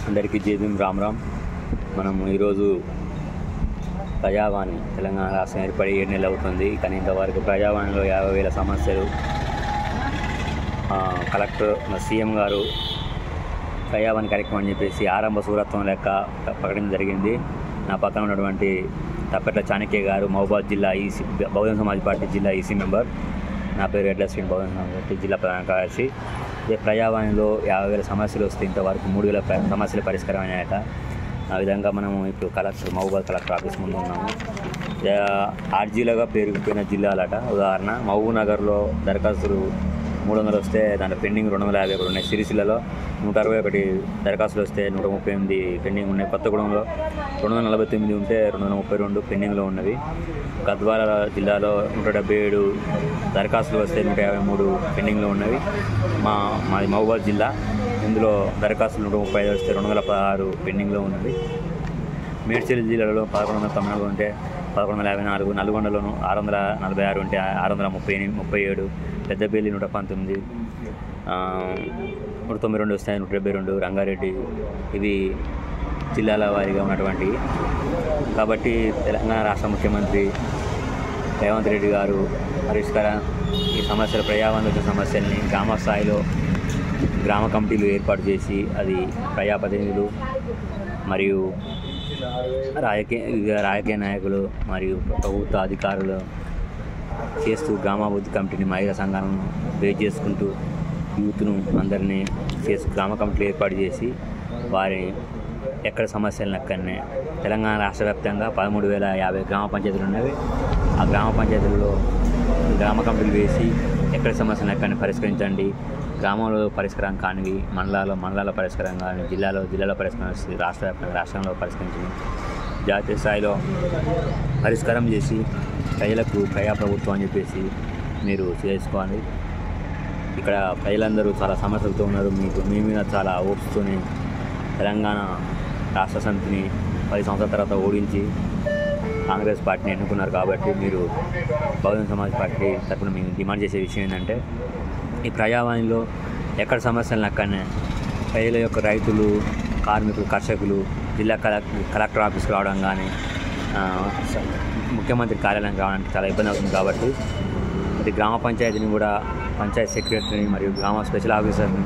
అందరికీ జై భీమ్ రామ్ రామ్. మనం ఈరోజు ప్రజావాణి తెలంగాణ రాష్ట్రం ఏర్పడి 7 నెలలు అవుతుంది. కానీ ఇంతవరకు ప్రజావాణిలో 50,000 సమస్యలు కలెక్టర్ సీఎం గారు ప్రజావాణి కార్యక్రమం అని చెప్పేసి ఆరంభ సూరత్వం లెక్క ప్రకటించడం జరిగింది. నా పక్కన ఉన్నటువంటి తప్పెట్ల చాణక్య గారు మహబూబాద్ జిల్లా ఈసీ బహుజన సమాజ్ పార్టీ జిల్లా ఈసీ మెంబర్. నా పేరు ఎడ్ల శ్రీ బహుజన సమాజ్ పార్టీ జిల్లా ప్రధాన కార్యదర్శి. ప్రజావాణిలో 50,000 సమస్యలు వస్తే ఇంతవరకు 3,000 సమస్యలు పరిష్కారం అయ్యాయట. ఆ విధంగా మనము ఇప్పుడు కలెక్టర్ మహబూబాద్ కలెక్టర్ ఆఫీస్ ముందు ఉన్నాము. ఆర్జీలుగా పేరుకుపోయిన జిల్లాలట. ఉదాహరణ మహబూబ్ నగర్లో దరఖాస్తులు 300 వస్తే దాంట్లో పెండింగ్ 251 ఉన్నాయి. సిరిసిల్లలో 161 దరఖాస్తులు వస్తే 138 పెండింగ్ ఉన్నాయి. కొత్తగూడెంలో 249 ఉంటే 232 పెండింగ్లో ఉన్నవి. గద్వాల జిల్లాలో 177 దరఖాస్తులు వస్తే 153 పెండింగ్లో ఉన్నవి. మాది మహబూబాద్ జిల్లా. ఇందులో దరఖాస్తులు 135 వస్తే 216 పెండింగ్లో ఉన్నవి. మేడ్చల్ జిల్లాలో 1194 ఉంటే 1154, నల్గొండలోను 646 ఉంటే 637, పెద్దపల్లి 119, 192 వస్తాయి 172, రంగారెడ్డి. ఇవి జిల్లాల వారీగా ఉన్నటువంటి. కాబట్టి తెలంగాణ రాష్ట్ర ముఖ్యమంత్రి రేవంత్ రెడ్డి గారు ఈ సమస్యల ప్రజావాణి సమస్యల్ని గ్రామ స్థాయిలో గ్రామ కమిటీలు ఏర్పాటు చేసి అది ప్రజాప్రతినిధులు మరియు రాజకీయ నాయకులు మరియు ప్రభుత్వ అధికారులు చేస్తూ గ్రామాభివృద్ధి కమిటీని మహిళా సంఘాలను బేస్ చేసుకుంటూ యూత్ను అందరినీ గ్రామ కమిటీలు ఏర్పాటు చేసి వారిని ఎక్కడ సమస్యలను అక్కడనే తెలంగాణ రాష్ట్ర వ్యాప్తంగా 13,050 గ్రామ పంచాయతీలు ఉన్నవి. ఆ గ్రామ పంచాయతీలలో గ్రామ కమిటీలు వేసి ఎక్కడ సమస్యలను అక్కడనే పరిష్కరించండి. గ్రామంలో పరిష్కారం కానివి మండలాల పరిష్కారం కానీ జిల్లాలో పరిష్కారం రాష్ట్ర వ్యాప్తంగా రాష్ట్రంలో పరిష్కరించండి. జాతీయ స్థాయిలో పరిష్కారం చేసి ప్రజలకు ప్రజాప్రభుత్వం అని చెప్పేసి మీరు చేసుకోవాలి. ఇక్కడ ప్రజలందరూ చాలా సమస్యలతో ఉన్నారు. మీ మీద చాలా ఓట్స్తోనే తెలంగాణ రాష్ట్ర సమితిని 10 సంవత్సరాల తర్వాత ఓడించి కాంగ్రెస్ పార్టీని ఎన్నుకున్నారు. కాబట్టి మీరు బహుజన సమాజ్ పార్టీ తరఫున మేము డిమాండ్ చేసే విషయం ఏంటంటే ఈ ప్రజావాణిలో ఎక్కడ సమస్యలను అక్కడనే ప్రజల యొక్క రైతులు, కార్మికులు, కర్షకులు జిల్లా కలెక్టర్ ఆఫీస్కి రావడం కానీ ముఖ్యమంత్రి కార్యాలయానికి రావడానికి చాలా ఇబ్బంది అవుతుంది. కాబట్టి అది గ్రామ పంచాయతీని కూడా పంచాయత్ సెక్రటరీని మరియు గ్రామ స్పెషల్ ఆఫీసర్ని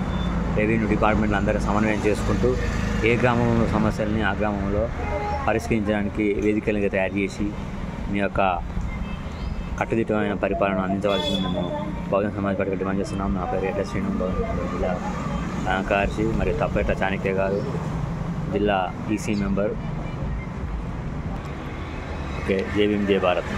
రెవెన్యూ డిపార్ట్మెంట్లు అందరూ సమన్వయం చేసుకుంటూ ఏ గ్రామంలో సమస్యల్ని ఆ గ్రామంలో పరిష్కరించడానికి వేదికలుగా తయారు చేసి మీ యొక్క కట్టుదిట్టమైన పరిపాలన అందించవలసింది మేము బహుజన సమాజ్ పార్టీకి డిమాండ్ చేస్తున్నాం. నా పేరు ఎడ్ల శ్రీ జిల్లా కార్యదర్శి మరియు తప్పెట్ల చాణక్య గారు జిల్లా ఈసీ మెంబర్. ఓకే, జై భీమ్, జై భారత్.